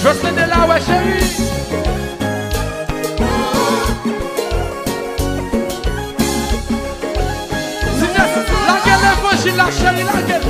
Jocelyne est là, ouais, chérie. La gueule est franchie, la chérie, la gueule.